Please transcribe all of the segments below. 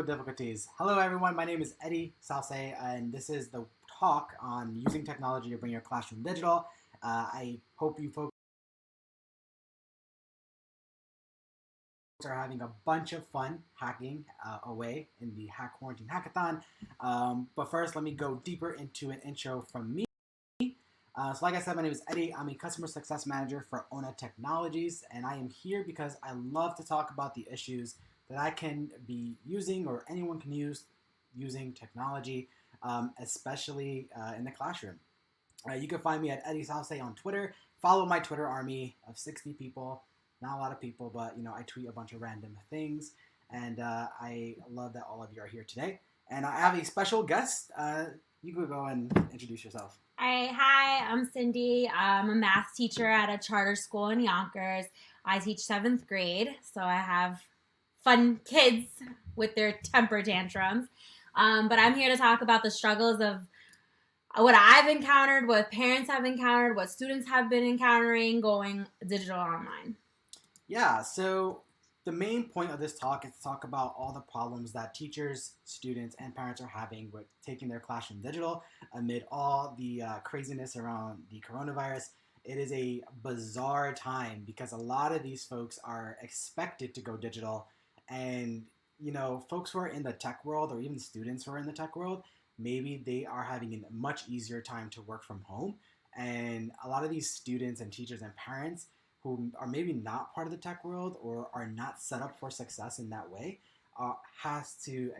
difficulties. Hello everyone, my name is Eddie Salce, and this is the talk on using technology to bring your classroom digital. I hope you folks are having a bunch of fun hacking away in the Hack Quarantine Hackathon. But first, let me go deeper into an intro from me. So like I said, my name is Eddie. I'm a customer success manager for Ona Technologies, and I am here because I love to talk about the issues that I can be using or anyone can use using technology, especially in the classroom. You can find me at Eddie Salce on Twitter. Follow my Twitter army of 60 people. Not a lot of people, but I tweet a bunch of random things, and I love that all of you are here today. And I have a special guest. You could go and introduce yourself. Hi, I'm Cindy. I'm a math teacher at a charter school in Yonkers. I teach 7th grade, so I have fun kids with their temper tantrums. But I'm here to talk about the struggles of what I've encountered, what parents have encountered, what students have been encountering going digital online. Yeah, so the main point of this talk is to talk about all the problems that teachers, students, and parents are having with taking their classroom digital amid all the craziness around the coronavirus. It is a bizarre time because a lot of these folks are expected to go digital, and folks who are in the tech world or even students who are in the tech world, maybe they are having a much easier time to work from home. And a lot of these students and teachers and parents who are maybe not part of the tech world or are not set up for success in that way, has to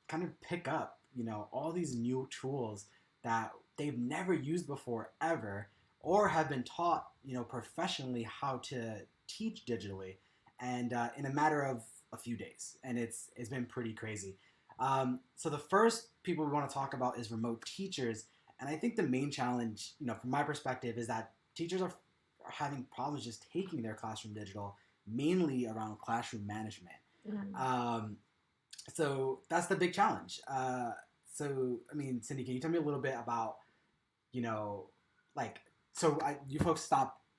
kind of pick up, all these new tools that they've never used before ever, or have been taught, professionally how to teach digitally, and in a matter of a few days, and it's been pretty crazy. So the first people we want to talk about is remote teachers, and I think the main challenge, from my perspective, is that teachers are having problems just taking their classroom digital, mainly around classroom management. So that's the big challenge. Cindy, can you tell me a little bit about, you folks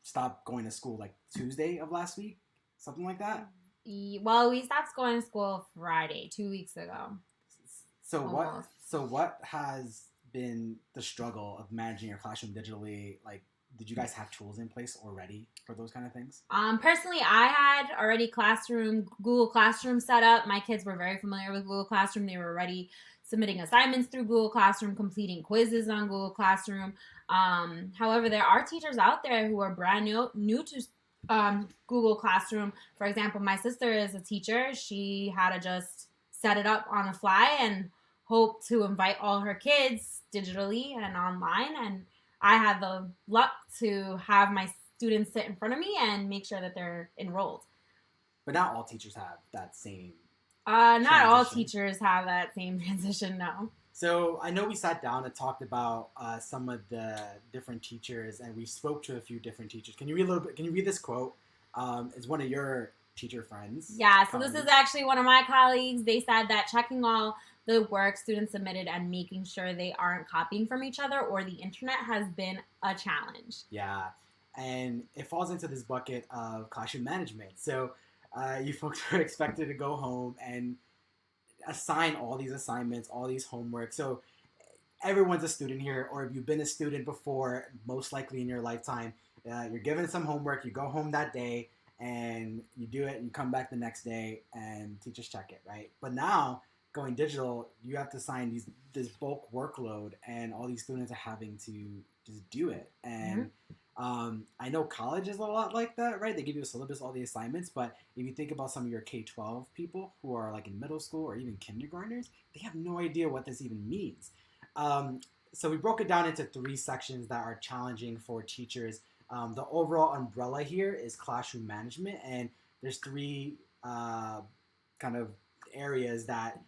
stopped going to school like Tuesday of last week, something like that? Well, we stopped going to school Friday, 2 weeks ago. So almost. What has been the struggle of managing your classroom digitally? Like, did you guys have tools in place already for those kind of things? Personally, I had already Google Classroom set up. My kids were very familiar with Google Classroom. They were already submitting assignments through Google Classroom, completing quizzes on Google Classroom. However, there are teachers out there who are brand new to Google Classroom. For example, my sister is a teacher. She had to just set it up on the fly and hope to invite all her kids digitally and online. And I had the luck to have my students sit in front of me and make sure that they're enrolled. But not all teachers have that same Not all teachers have that same transition, no. So I know we sat down and talked about some of the different teachers, and we spoke to a few different teachers. Can you read a little bit? Can you read this quote? It's one of your teacher friends. Yeah, so this is actually one of my colleagues. They said that checking all the work students submitted and making sure they aren't copying from each other or the internet has been a challenge. Yeah, and it falls into this bucket of classroom management. So you folks are expected to go home and assign all these assignments, all these homework. So everyone's a student here, or if you've been a student before, most likely in your lifetime, you're given some homework, you go home that day, and you do it, and you come back the next day, and teachers check it, right? But now, going digital, you have to assign this bulk workload, and all these students are having to just do it. And I know college is a lot like that, right? They give you a syllabus, all the assignments, but if you think about some of your K-12 people who are like in middle school or even kindergartners, they have no idea what this even means. So we broke it down into 3 sections that are challenging for teachers. The overall umbrella here is classroom management, and there's 3 kind of areas that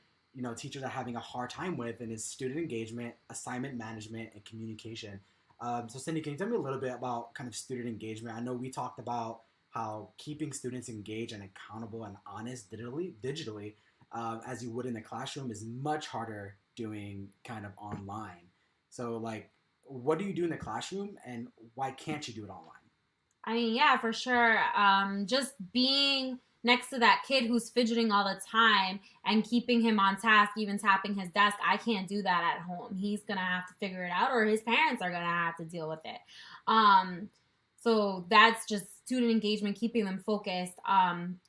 teachers are having a hard time with, and is student engagement, assignment management, and communication. So Cindy, can you tell me a little bit about kind of student engagement? I know we talked about how keeping students engaged and accountable and honest digitally, as you would in the classroom, is much harder doing kind of online. So like, what do you do in the classroom, and why can't you do it online? I mean, yeah, for sure. Just being next to that kid who's fidgeting all the time and keeping him on task, even tapping his desk. I can't do that at home. He's going to have to figure it out, or his parents are going to have to deal with it. So that's just student engagement, keeping them focused,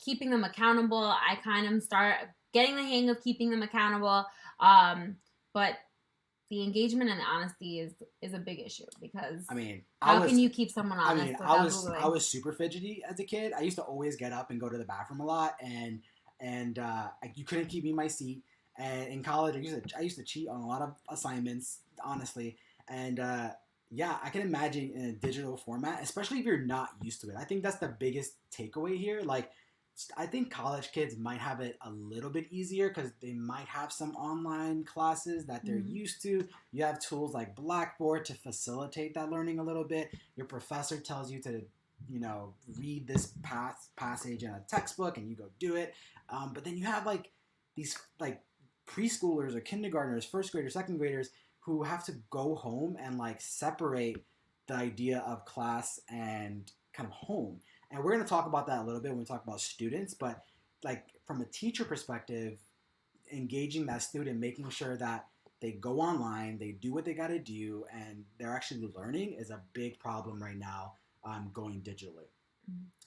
keeping them accountable. I kind of start getting the hang of keeping them accountable. But the engagement and the honesty is a big issue, because how can you keep someone honest? I was super fidgety as a kid. I used to always get up and go to the bathroom a lot, and you couldn't keep me in my seat. And in college, I used to cheat on a lot of assignments, honestly. And I can imagine in a digital format, especially if you're not used to it. I think that's the biggest takeaway here. Like, I think college kids might have it a little bit easier because they might have some online classes that they're used to. You have tools like Blackboard to facilitate that learning a little bit. Your professor tells you to, read this passage in a textbook, and you go do it. But then you have these preschoolers or kindergartners, first graders, second graders who have to go home and separate the idea of class and kind of home. And we're going to talk about that a little bit when we talk about students, but from a teacher perspective, engaging that student, making sure that they go online, they do what they got to do, and they're actually learning is a big problem right now, going digitally.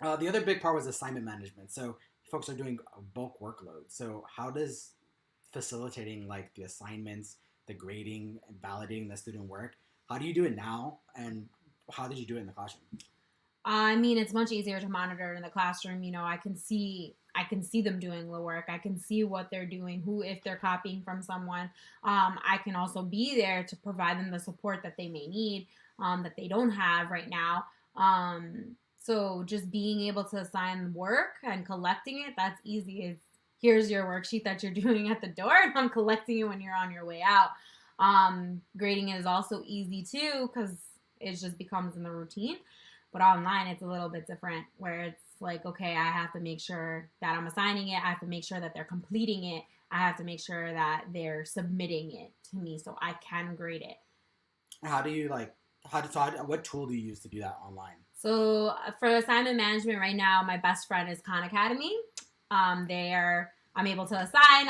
The other big part was assignment management. So folks are doing a bulk workload. So how does facilitating the assignments, the grading, and validating the student work, how do you do it now, and how did you do it in the classroom? It's much easier to monitor in the classroom. I can see them doing the work. I can see what they're doing, if they're copying from someone. I can also be there to provide them the support that they may need, that they don't have right now. So just being able to assign work and collecting it, that's easy. Here's your worksheet that you're doing at the door, and I'm collecting it when you're on your way out. Grading is also easy too, because it just becomes in the routine. But online, it's a little bit different, where it's okay, I have to make sure that I'm assigning it. I have to make sure that they're completing it. I have to make sure that they're submitting it to me so I can grade it. How do you what tool do you use to do that online? So for assignment management right now, my best friend is Khan Academy. I'm able to assign,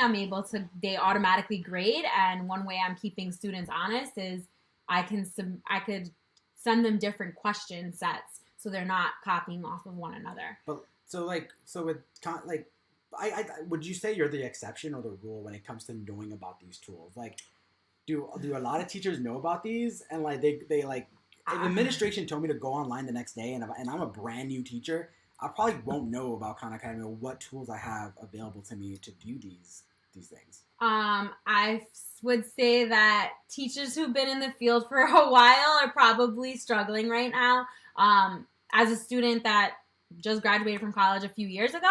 they automatically grade. And one way I'm keeping students honest is I could send them different question sets so they're not copying off of one another. But would you say you're the exception or the rule when it comes to knowing about these tools? Do a lot of teachers know about these? And if administration told me to go online the next day, and I'm a brand new teacher, I probably won't know about Khan Academy or what tools I have available to me to do these things. I would say that teachers who've been in the field for a while are probably struggling right now. As a student that just graduated from college a few years ago,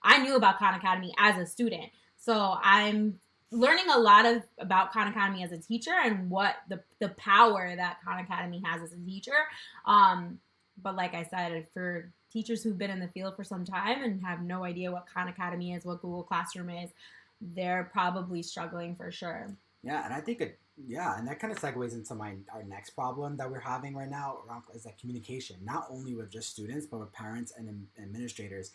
I knew about Khan Academy as a student. So I'm learning a lot about Khan Academy as a teacher, and what the power that Khan Academy has as a teacher. But like I said, for teachers who've been in the field for some time and have no idea what Khan Academy is, what Google Classroom is, they're probably struggling for sure. Yeah, and I think and that kind of segues into our next problem that we're having right now is communication, not only with just students, but with parents and administrators.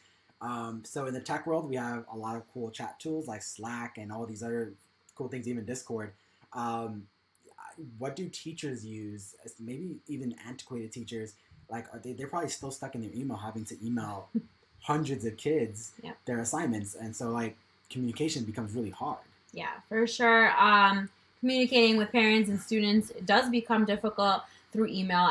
So in the tech world, we have a lot of cool chat tools like Slack and all these other cool things, even Discord. What do teachers use? Maybe even antiquated teachers, they're probably still stuck in their email, having to email hundreds of kids their assignments, and so communication becomes really hard. Yeah, for sure. Communicating with parents and students does become difficult through email.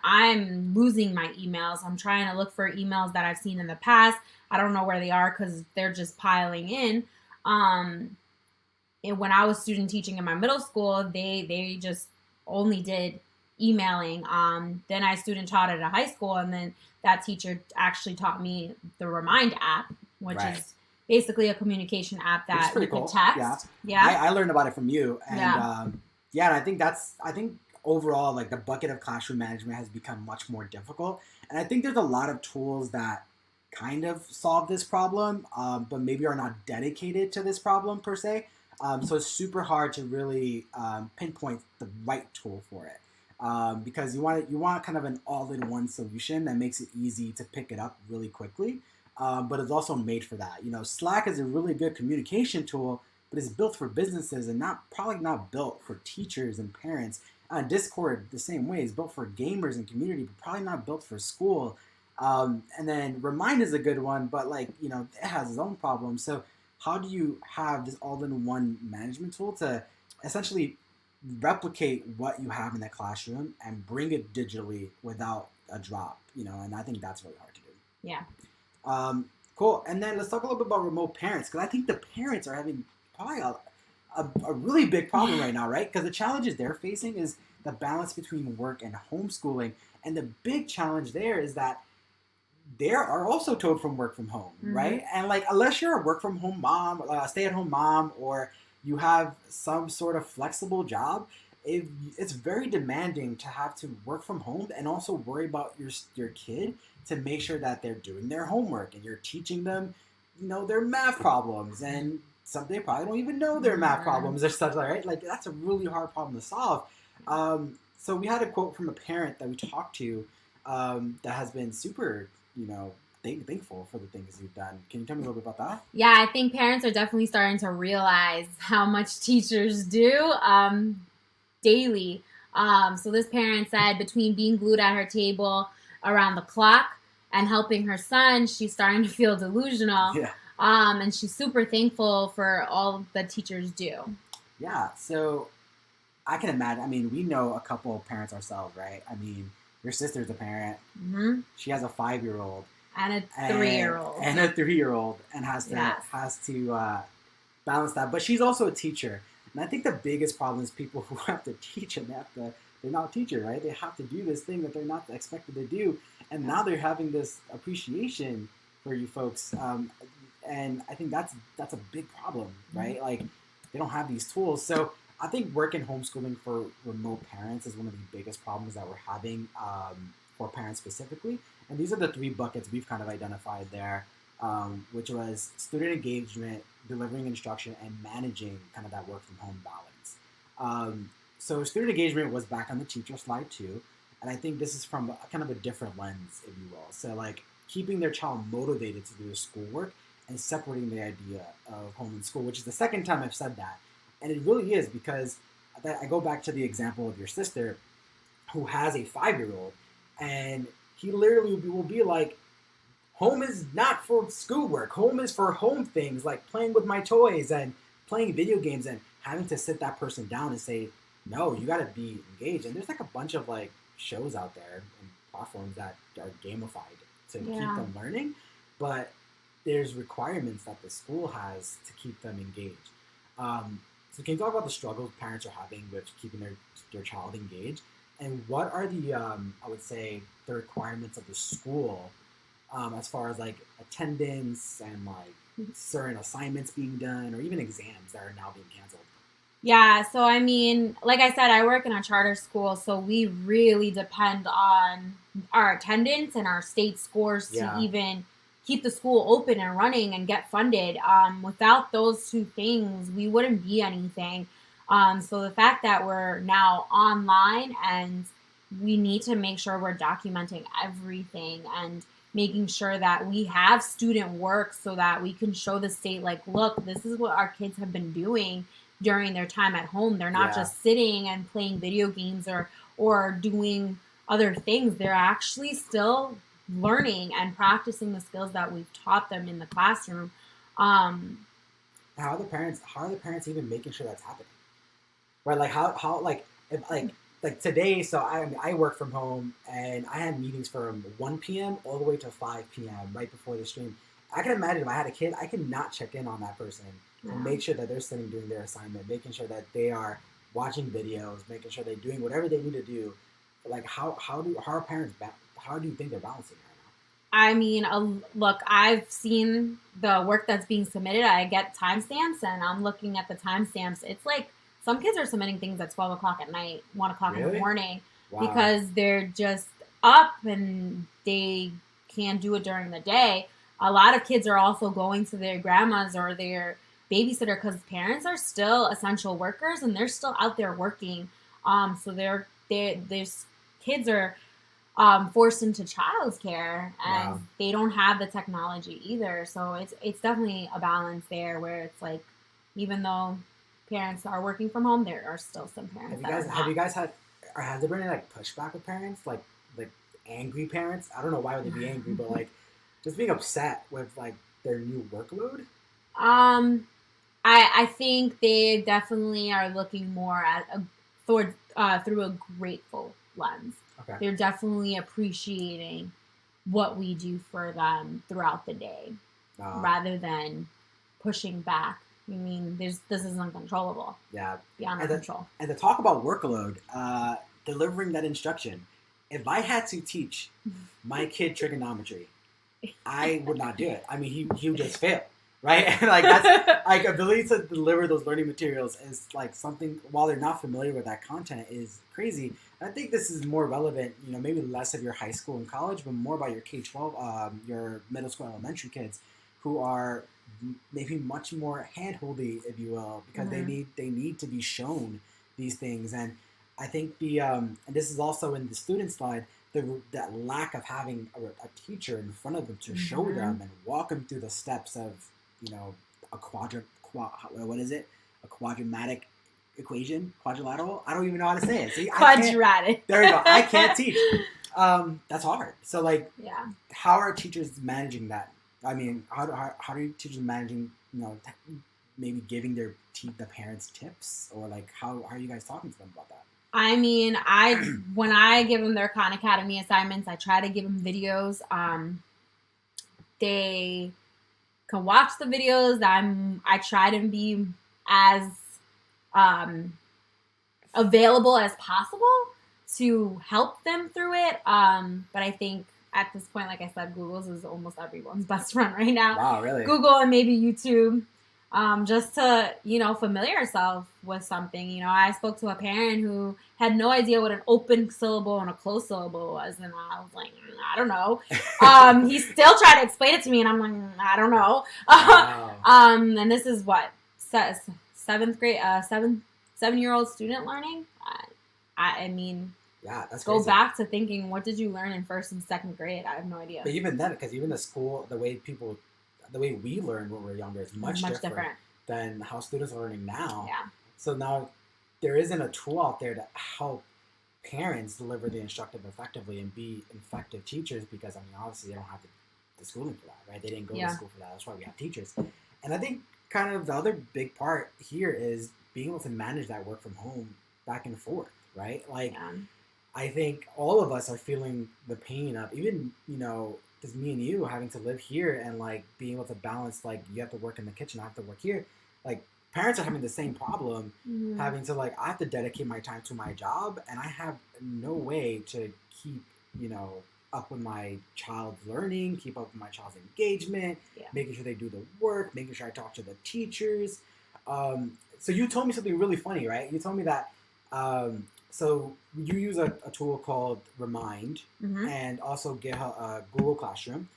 I'm losing my emails. I'm trying to look for emails that I've seen in the past. I don't know where they are because they're just piling in. And when I was student teaching in my middle school, they just only did emailing. Then I student taught at a high school, and then that teacher actually taught me the Remind app, which is basically a communication app that you can text. Yeah. I learned about it from you, and and I think overall, the bucket of classroom management has become much more difficult. And I think there's a lot of tools that kind of solve this problem, but maybe are not dedicated to this problem per se. So it's super hard to really pinpoint the right tool for it, because you want kind of an all-in-one solution that makes it easy to pick it up really quickly. but it's also made for that. Slack is a really good communication tool, but it's built for businesses and probably not built for teachers and parents. Discord, the same way, is built for gamers and community, but probably not built for school. And then Remind is a good one, but it has its own problems. So how do you have this all-in-one management tool to essentially replicate what you have in the classroom and bring it digitally without a drop? And I think that's really hard to do. Yeah. Cool. And then let's talk a little bit about remote parents, because I think the parents are having probably a really big problem right now, right? Because the challenges they're facing is the balance between work and homeschooling. And the big challenge there is that they are also told from work from home, right? And unless you're a work from home mom, a stay at home mom, or you have some sort of flexible job, it's very demanding to have to work from home and also worry about your kid to make sure that they're doing their homework and you're teaching them, their math problems, and some they probably don't even know their math problems or stuff like that, right? That's a really hard problem to solve. So we had a quote from a parent that we talked to that has been super, thankful for the things you've done. Can you tell me a little bit about that? Yeah, I think parents are definitely starting to realize how much teachers do daily. So this parent said between being glued at her table around the clock and helping her son, she's starting to feel delusional. Yeah. And she's super thankful for all that teachers do. Yeah, so I can imagine. I mean, we know a couple of parents ourselves, right? I mean, your sister's a parent. Mm-hmm. She has a 5-year-old. And a 3-year-old. And a 3-year-old, and has to balance that. But she's also a teacher. And I think the biggest problem is people who have to teach, and they're not a teacher, right? They have to do this thing that they're not expected to do. And now they're having this appreciation for you folks. And I think that's a big problem, right? They don't have these tools. So I think work and homeschooling for remote parents is one of the biggest problems that we're having for parents specifically. And these are the 3 buckets we've kind of identified there, which was student engagement, delivering instruction, and managing kind of that work from home balance. So student engagement was back on the teacher slide too. And I think this is from kind of a different lens, if you will. So keeping their child motivated to do their schoolwork and separating the idea of home and school, which is the second time I've said that. And it really is, because I go back to the example of your sister who has a 5-year-old, and he literally will be like, home is not for schoolwork. Home is for home things like playing with my toys and playing video games, and having to sit that person down and say, no, you got to be engaged. And there's a bunch of shows out there and platforms that are gamified to keep them learning, but there's requirements that the school has to keep them engaged. So can you talk about the struggles parents are having with keeping their child engaged? And what are the, I would say, the requirements of the school as far as attendance and certain assignments being done, or even exams that are now being canceled? Yeah, so I mean, like I said, I work in a charter school, so we really depend on our attendance and our state scores to even keep the school open and running and get funded. Without those 2 things, we wouldn't be anything. So the fact that we're now online and we need to make sure we're documenting everything and making sure that we have student work so that we can show the state, look, this is what our kids have been doing during their time at home. They're not just sitting and playing video games or doing other things. They're actually still learning and practicing the skills that we've taught them in the classroom. How are the parents even making sure that's happening? Right? If today, so I work from home, and I had meetings from 1 p.m. all the way to 5 p.m. right before the stream. I can imagine if I had a kid, I could not check in on that person and make sure that they're sitting doing their assignment, making sure that they are watching videos, making sure they're doing whatever they need to do. How do you think they're balancing it right now? I mean, look, I've seen the work that's being submitted. I get timestamps, and I'm looking at the timestamps. It's some kids are submitting things at 12 o'clock at night, 1 o'clock in the morning, because they're just up and they can't do it during the day. A lot of kids are also going to their grandmas or their babysitter because parents are still essential workers and they're still out there working. So there's kids are forced into childcare, and Wow. they don't have the technology either. So it's definitely a balance there where it's like, even though parents are working from home, there are still some parents that are Have not. you guys had, or has there been any like pushback with parents, like angry parents? I don't know why would they be angry, but like just being upset with like their new workload. Um, I think they definitely are looking more at through a grateful lens. Okay. They're definitely appreciating what we do for them throughout the day, Uh, rather than pushing back. I mean, this is uncontrollable, yeah. beyond our And the, control. and to talk about workload, delivering that instruction. If I had to teach my kid trigonometry, I would not do it. I mean, he would just fail, right? And like that's like ability to deliver those learning materials is like something. While they're not familiar with that content, is crazy. I think this is more relevant. Maybe less of your high school and college, but more about your K-12, your middle school, elementary kids, who are maybe much more handholdy, if you will, because they need to be shown these things. And I think and this is also in the student slide, that lack of having a teacher in front of them to show them and walk them through the steps of a what is it, a quadramatic equation, quadrilateral. I don't even know how to say it. See, Quadratic. There we go. I can't teach. That's hard. So like, Yeah. how are teachers managing that? I mean, how do teachers managing maybe giving the parents tips, or like how are you guys talking to them about that? I mean, when I give them their Khan Academy assignments, I try to give them videos. They can watch the videos. I try to be as available as possible to help them through it. But I think at this point, like I said, Google's is almost everyone's best friend right now. Wow, really? Google and maybe YouTube. Just to, familiar yourself with something. I spoke to a parent who had no idea what an open syllable and a closed syllable was. And I was like, I don't know. He still tried to explain it to me, and I'm like, I don't know. Wow. And this is what, seventh grade, 7-year-old student learning. I mean, yeah, that's go crazy. back to thinking, what did you learn in first and second grade? I have no idea. But even then, because even the school, the way we learned when we were younger is much different than how students are learning now. Yeah. So now there isn't a tool out there to help parents deliver the instructive effectively and be effective teachers, because, I mean, obviously they don't have the schooling for that, right? They didn't go to school for that. That's why we have teachers. And I think kind of the other big part here is being able to manage that work from home back and forth, right? Like, I think all of us are feeling the pain of even, just me and you having to live here and like being able to balance, like, you have to work in the kitchen, I have to work here. Like, parents are having the same problem, having to, like, I have to dedicate my time to my job, and I have no way to keep, up with my child's learning, keep up with my child's engagement, making sure they do the work, making sure I talk to the teachers. So you told me something really funny, right? You told me that so you use a tool called Remind, and also get Google Classroom,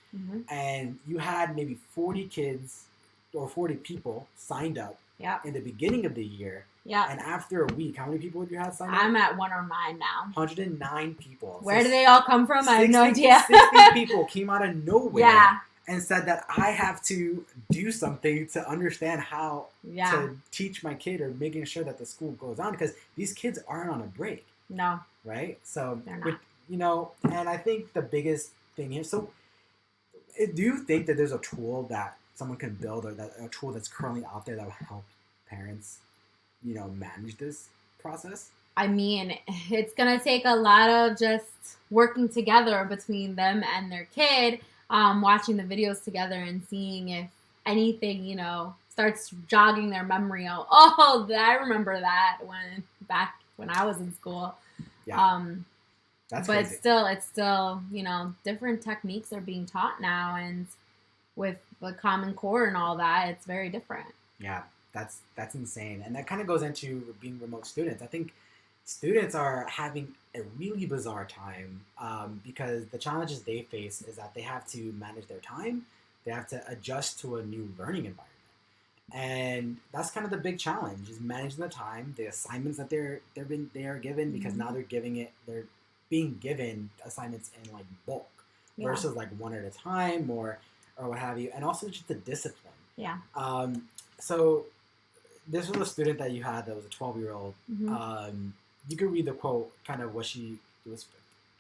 and you had maybe 40 kids or 40 people signed up in the beginning of the year. Yeah. And after a week, how many people would you have signed up? I'm at 109 now. 109 people. Where do they all come from? I have no idea. 60 people came out of nowhere and said that I have to do something to understand how to teach my kid, or making sure that the school goes on, because these kids aren't on a break. No. Right? So, they're not. And I think the biggest thing here, so do you think that there's a tool that someone can build, or that a tool that's currently out there that will help parents, manage this process? I mean, it's going to take a lot of just working together between them and their kid, watching the videos together and seeing if anything, starts jogging their memory out. Oh, I remember that back when I was in school. Yeah. That's but crazy. It's still, different techniques are being taught now, and with the Common Core and all that, it's very different. Yeah, that's insane. And that kind of goes into being remote students. I think students are having a really bizarre time, because the challenges they face is that they have to manage their time. They have to adjust to a new learning environment. And that's kind of the big challenge, is managing the time, the assignments that they are given, because now they're being given assignments in like bulk versus like one at a time or what have you, and also just the discipline. Yeah. So this was a student that you had that was a 12-year-old. You could read the quote, kind of what she was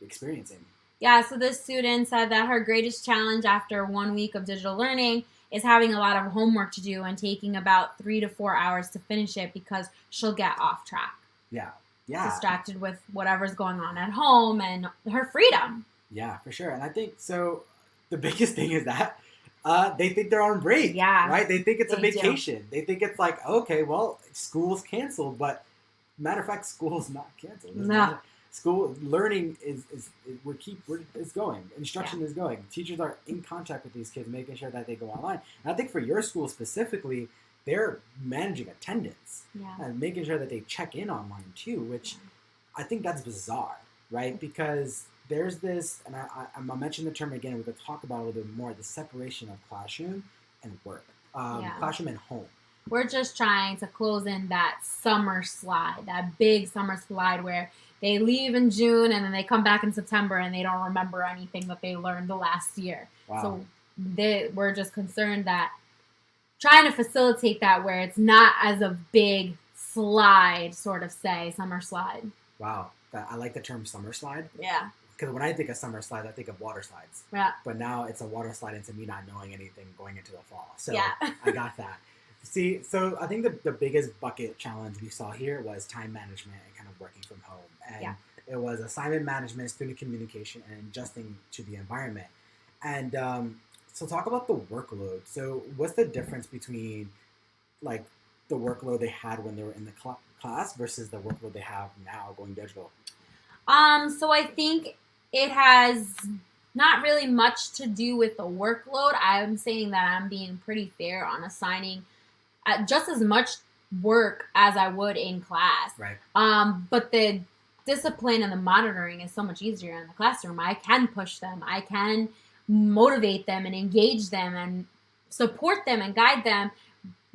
experiencing. Yeah, so this student said that her greatest challenge after 1 week of digital learning is having a lot of homework to do and taking about 3 to 4 hours to finish it because she'll get off track. Yeah. Distracted with whatever's going on at home and her freedom. Yeah, for sure. And I think, so the biggest thing is that they think they're on break. Yeah. Right? They think it's a vacation. They think it's like, okay, well, school's canceled, but matter of fact, school's not canceled. No. School learning is going. Instruction is going. Teachers are in contact with these kids, making sure that they go online. And I think for your school specifically, they're managing attendance and making sure that they check in online too, which I think that's bizarre, right? Because there's this, and I'll mention the term again, we could talk about it a little bit more, the separation of classroom and work, classroom and home. We're just trying to close in that summer slide, that big summer slide where they leave in June and then they come back in September and they don't remember anything that they learned the last year. Wow. So we're just concerned that trying to facilitate that where it's not as a big slide, sort of summer slide. Wow. I like the term summer slide. Yeah. Because when I think of summer slides, I think of water slides. Yeah. But now it's a water slide into me not knowing anything going into the fall. So yeah. I got that. See, so I think the biggest bucket challenge we saw here was time management and kind of working from home. And it was assignment management, student communication, and adjusting to the environment. And so talk about the workload. So what's the difference between like the workload they had when they were in the class versus the workload they have now going digital? So I think it has not really much to do with the workload. I'm saying that I'm being pretty fair on assigning just as much work as I would in class. Right. But the discipline and the monitoring is so much easier in the classroom. I can push them. I can motivate them and engage them and support them and guide them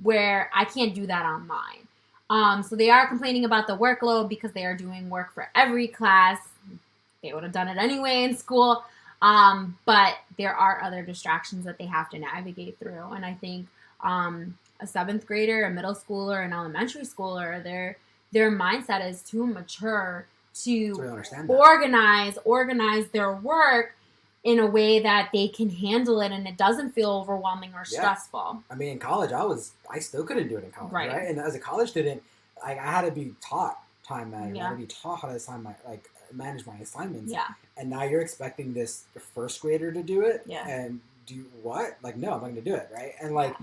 where I can't do that online. So they are complaining about the workload because they are doing work for every class. They would have done it anyway in school. But there are other distractions that they have to navigate through. And I think a 7th grader, a middle schooler, an elementary schooler, their mindset is too mature to organize their work in a way that they can handle it and it doesn't feel overwhelming or stressful. I mean, in college, I still couldn't do it in college, right? And as a college student, I had to be taught time management. I had to be taught how to manage my assignments. Yeah. And now you're expecting this first grader to do it? Yeah. And do what? Like, no, I'm not going to do it, right? And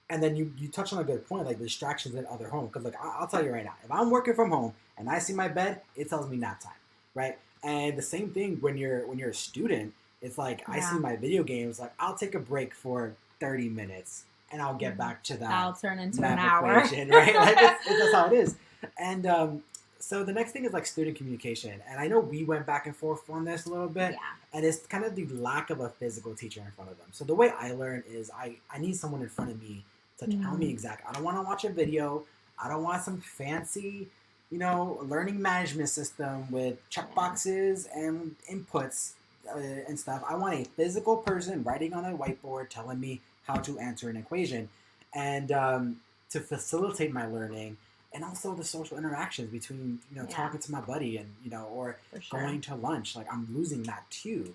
and then you touch on a good point, like distractions in other home. Because I'll tell you right now, if I'm working from home and I see my bed, it tells me nap time, right? And the same thing when you're a student, it's like I see my video games, like I'll take a break for 30 minutes and I'll get back to that. I'll turn into an hour, equation, right? Like that's how it is. And so the next thing is like student communication, and I know we went back and forth on this a little bit, and it's kind of the lack of a physical teacher in front of them. So the way I learn is I need someone in front of me to tell me exactly. I don't want to watch a video. I don't want some fancy, learning management system with checkboxes and inputs and stuff. I want a physical person writing on a whiteboard telling me how to answer an equation, and to facilitate my learning, and also the social interactions between talking to my buddy and or going to lunch. Like I'm losing that too.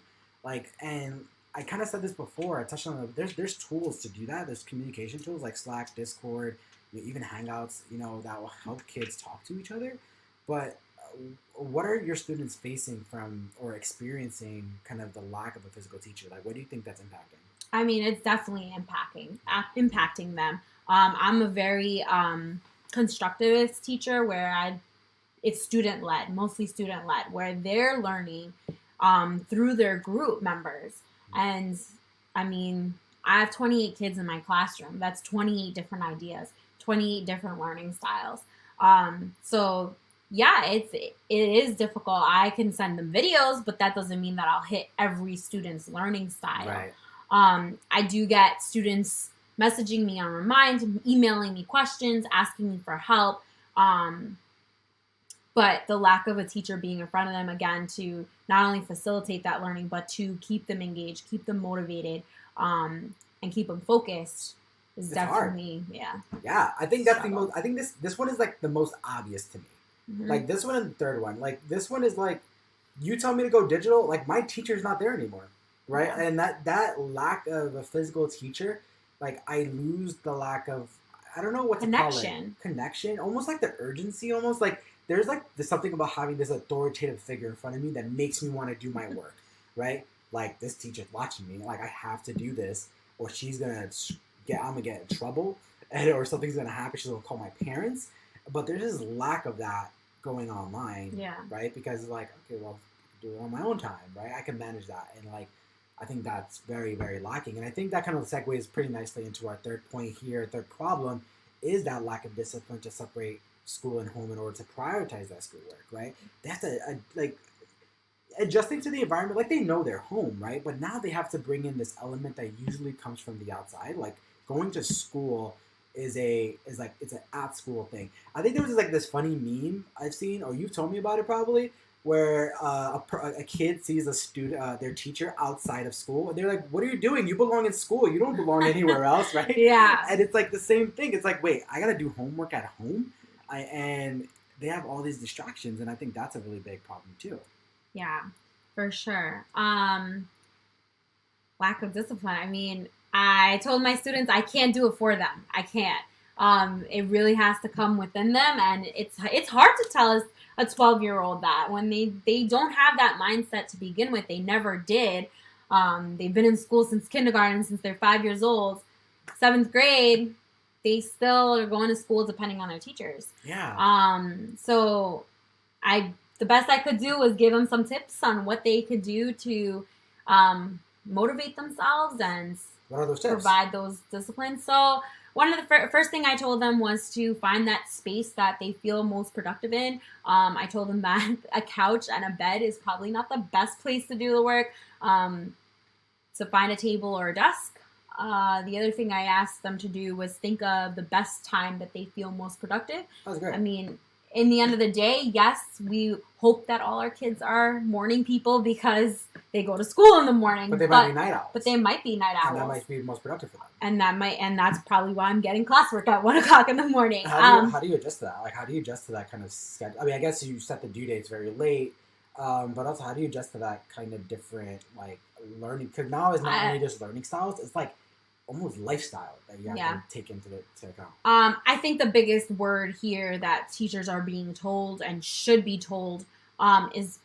And I kind of said this before. I touched on it. There's tools to do that. There's communication tools like Slack, Discord, even Hangouts. That will help kids talk to each other. But what are your students facing from or experiencing kind of the lack of a physical teacher? Like, what do you think that's impacting? I mean, it's definitely impacting them. I'm a very constructivist teacher where it's student-led, mostly student-led, where they're learning through their group members. And I mean, I have 28 kids in my classroom. That's 28 different ideas, 28 different learning styles. So yeah, it is difficult. I can send them videos, but that doesn't mean that I'll hit every student's learning style. Right. I do get students messaging me on Remind, emailing me questions, asking me for help. but the lack of a teacher being in front of them, again, to not only facilitate that learning, but to keep them engaged, keep them motivated, and keep them focused is It's definitely, Yeah, I think that's the struggle. most. I think this one is like the most obvious to me. Mm-hmm. Like this one and the third one. Like this one is like, you tell me to go digital. Like my teacher's not there anymore, right? Yeah. And that lack of a physical teacher, like I lose the lack of, I don't know what to call it. Connection. Almost like the urgency. Almost like there's something about having this authoritative figure in front of me that makes me want to do my work, right? Like this teacher's watching me. Like I have to do this, or I'm gonna get in trouble, or something's gonna happen. She's gonna call my parents. But there's this lack of that going online, right? Because it's like, okay, well, I can do it on my own time, right? I can manage that, and like, I think that's very, very lacking. And I think that kind of segues pretty nicely into our third point here. Third problem is that lack of discipline to separate school and home in order to prioritize that schoolwork, right? They have to like adjusting to the environment, like they know they're home, right? But now they have to bring in this element that usually comes from the outside, like going to school is like it's an at school thing. I think there was like this funny meme I've seen, or you've told me about it probably, where a kid sees a student, their teacher outside of school, and they're like, "What are you doing? You belong in school. You don't belong anywhere else, right?" Yeah. And it's like the same thing. It's like, wait, I gotta do homework at home, and they have all these distractions, and I think that's a really big problem too. Yeah, for sure. Lack of discipline. I mean, I told my students I can't do it for them. I can't. It really has to come within them, and it's hard to tell a 12-year-old that when they don't have that mindset to begin with. They never did. They've been in school since kindergarten, since they're 5 years old. 7th grade, they still are going to school depending on their teachers. Yeah. So the best I could do was give them some tips on what they could do to motivate themselves and what are those tips? Provide those disciplines. So one of the first thing I told them was to find that space that they feel most productive in. I told them that a couch and a bed is probably not the best place to do the work. To find a table or a desk. The other thing I asked them to do was think of the best time that they feel most productive. That was great. I mean, in the end of the day, yes, we hope that all our kids are morning people because they go to school in the morning. But they might be night owls. But they might be night owls. And that might be most productive for them. And that's probably why I'm getting classwork at 1:00 in the morning. How do you adjust to that? Like, how do you adjust to that kind of schedule? I mean, I guess you set the due dates very late, but also how do you adjust to that kind of different like learning? Because now it's not only just learning styles; it's like almost lifestyle that you have to take into account. I think the biggest word here that teachers are being told and should be told is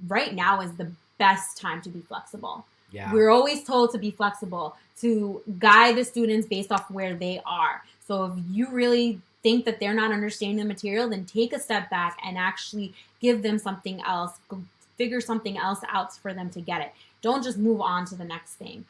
right now is the best time to be flexible. Yeah. We're always told to be flexible, to guide the students based off where they are. So if you really think that they're not understanding the material, then take a step back and actually give them something else, figure something else out for them to get it. Don't just move on to the next thing.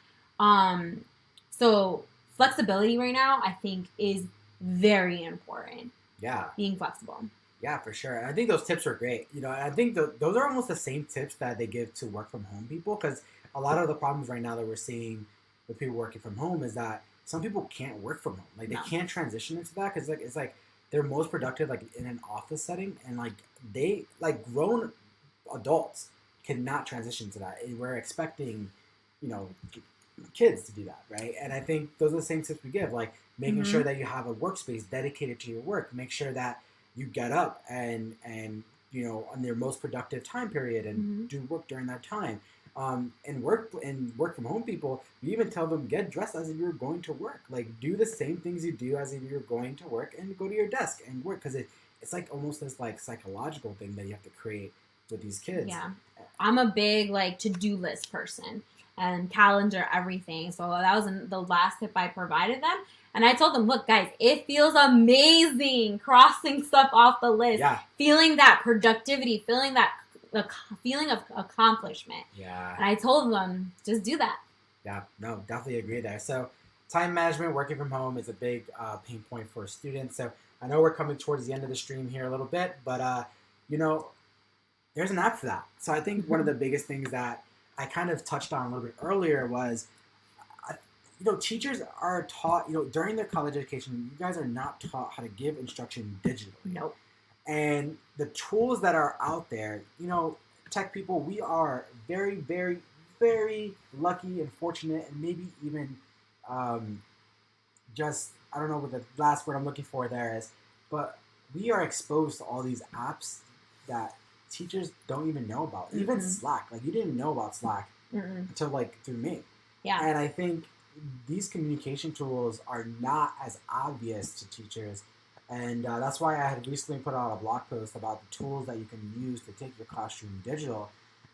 So flexibility right now, I think, is very important. Yeah. Being flexible. Yeah, for sure. And I think those tips are great. You know, and I think those are almost the same tips that they give to work from home people, because a lot of the problems right now that we're seeing with people working from home is that some people can't work from home. Like, they can't transition into that because it's like they're most productive like in an office setting, and like they like grown adults cannot transition to that. And we're expecting, you know, kids to do that, right? And I think those are the same tips we give, like making sure that you have a workspace dedicated to your work. Make sure that you get up and you know, on their most productive time period and do work during that time. And work from home people, we even tell them get dressed as if you're going to work. Like, do the same things you do as if you're going to work, and go to your desk and work, because it's like almost this like psychological thing that you have to create with these kids. Yeah, I'm a big like to-do list person and calendar everything. So that was the last tip I provided them. And I told them, look, guys, it feels amazing crossing stuff off the list, feeling that productivity, feeling that feeling of accomplishment. Yeah. And I told them, just do that. Yeah, no, definitely agree there. So time management, working from home is a big pain point for students. So I know we're coming towards the end of the stream here a little bit, but, you know, there's an app for that. So I think one of the biggest things that I kind of touched on a little bit earlier was, you know, teachers are taught, you know, during their college education, you guys are not taught how to give instruction digitally. Nope. And the tools that are out there, tech people, we are very, very, very lucky and fortunate, and maybe even um, just, I don't know what the last word I'm looking for there is, but we are exposed to all these apps that teachers don't even know about. Even Slack, like you didn't know about Slack until like through me. Yeah. And I think these communication tools are not as obvious to teachers. And that's why I had recently put out a blog post about the tools that you can use to take your classroom digital.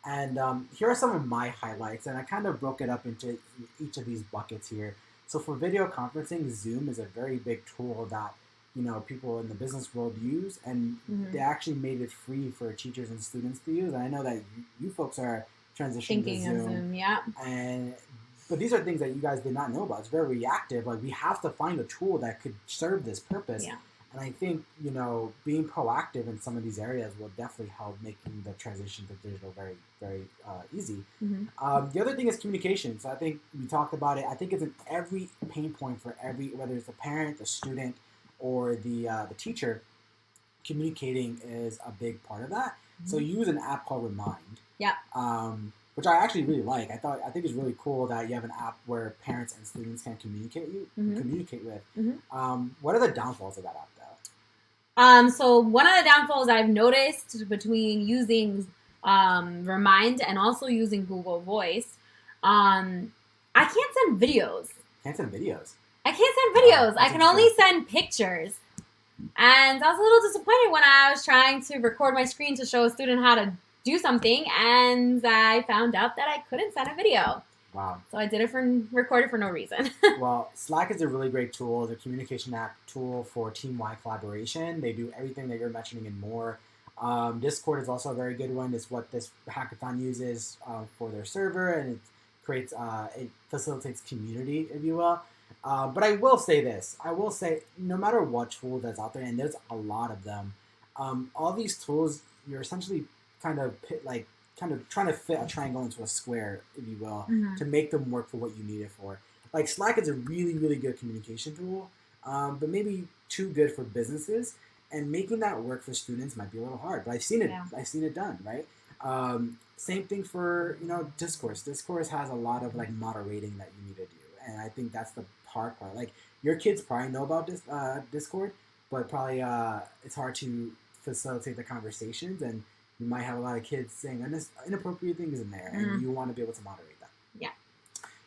And here are some of my highlights. And I kind of broke it up into each of these buckets here. So for video conferencing, Zoom is a very big tool that people in the business world use, and they actually made it free for teachers and students to use. And I know that you folks are transitioning to Zoom. Yeah. But these are things that you guys did not know about. It's very reactive. Like we have to find a tool that could serve this purpose. Yeah. And I think being proactive in some of these areas will definitely help making the transition to digital very, very easy. The other thing is communication. So I think we talked about it. I think it's in every pain point for whether it's the parent, the student, or the teacher. Communicating is a big part of that. So use an app called Remind. Yeah. Which I actually really like. I think it's really cool that you have an app where parents and students can communicate with. What are the downfalls of that app, though? So one of the downfalls I've noticed between using Remind and also using Google Voice, I can't send videos. I can only send pictures. And I was a little disappointed when I was trying to record my screen to show a student how to do something, and I found out that I couldn't send a video. Wow. So I recorded for no reason. Well, Slack is a really great tool. It's a communication app tool for team-wide collaboration. They do everything that you're mentioning and more. Discord is also a very good one. It's what this hackathon uses for their server, and it facilitates community, if you will. But I will say this. No matter what tool that's out there, and there's a lot of them, all these tools, you're essentially kind of trying to fit a triangle into a square, if you will, to make them work for what you need it for. Like Slack is a really, really good communication tool, but maybe too good for businesses. And making that work for students might be a little hard. But I've seen it. Yeah. I've seen it done, right? Same thing for Discourse. Discourse has a lot of like moderating that you need to do, and I think that's the hard part. Like your kids probably know about Discord, but probably it's hard to facilitate the conversations, and you might have a lot of kids saying inappropriate things in there, and you want to be able to moderate that. Yeah.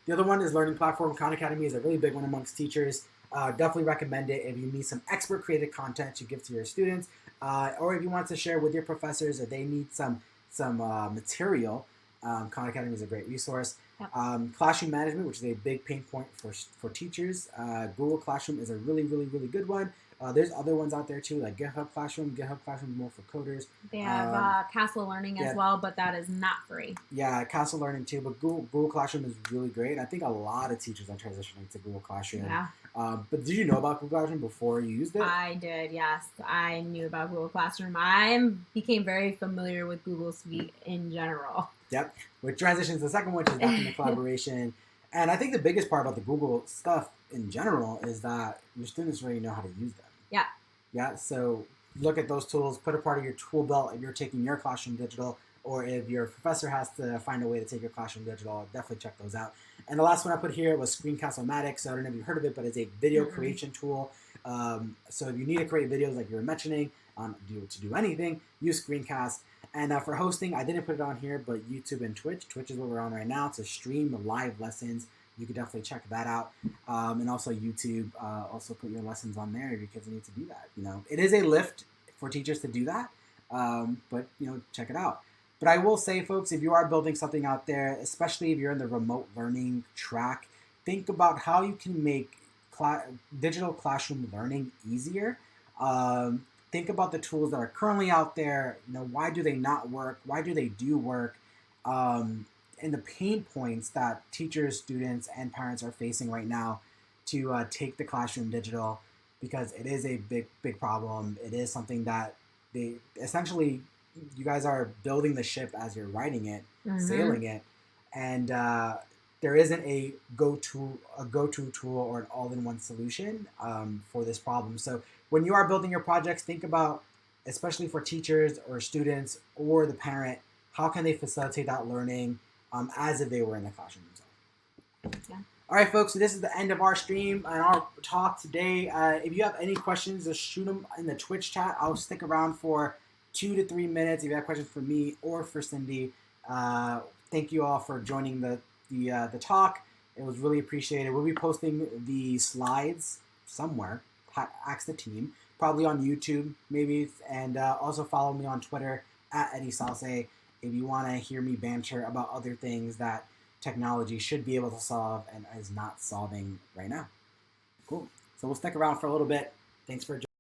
The other one is learning platform. Khan Academy is a really big one amongst teachers. Definitely recommend it if you need some expert created content to give to your students, or if you want to share with your professors or they need some material. Khan Academy is a great resource. Yep. Classroom management, which is a big pain point for teachers. Google Classroom is a really, really, really good one. There's other ones out there too, like GitHub Classroom. GitHub Classroom is more for coders. They have Castle Learning as well, but that is not free. Yeah, Castle Learning too, but Google Classroom is really great. I think a lot of teachers are transitioning to Google Classroom. Yeah. But did you know about Google Classroom before you used it? I did, yes. I knew about Google Classroom. I became very familiar with Google Suite in general. Yep. Which transitions to the second one, which is document collaboration. And I think the biggest part about the Google stuff in general is that your students already know how to use them. Yeah. Yeah. So look at those tools, put a part of your tool belt if you're taking your classroom digital, or if your professor has to find a way to take your classroom digital, definitely check those out. And the last one I put here was Screencast-O-Matic. So I don't know if you've heard of it, but it's a video creation tool. So if you need to create videos like you were mentioning, to do anything, use Screencast. And for hosting, I didn't put it on here, but YouTube and Twitch. Twitch is what we're on right now to stream live lessons. You can definitely check that out. And also YouTube, also put your lessons on there if your kids need to do that. It is a lift for teachers to do that, but check it out. But I will say, folks, if you are building something out there, especially if you're in the remote learning track, think about how you can make digital classroom learning easier. Think about the tools that are currently out there. Why do they not work? Why do they do work? And the pain points that teachers, students, and parents are facing right now to take the classroom digital, because it is a big, big problem. It is something that they essentially, you guys are building the ship as you're riding it, sailing it, and there isn't a go-to tool or an all-in-one solution for this problem. So when you are building your projects, think about especially for teachers or students or the parent, how can they facilitate that learning as if they were in the classroom themselves? Yeah. All right, folks, so this is the end of our stream and our talk today. If you have any questions, just shoot them in the Twitch chat. I'll stick around for 2 to 3 minutes if you have questions for me or for Cindy. Thank you all for joining the talk. It was really appreciated. We'll be posting the slides somewhere. Ask the team, probably on YouTube, maybe, and also follow me on Twitter at Eddie Salce if you want to hear me banter about other things that technology should be able to solve and is not solving right now. Cool. So we'll stick around for a little bit. Thanks for joining.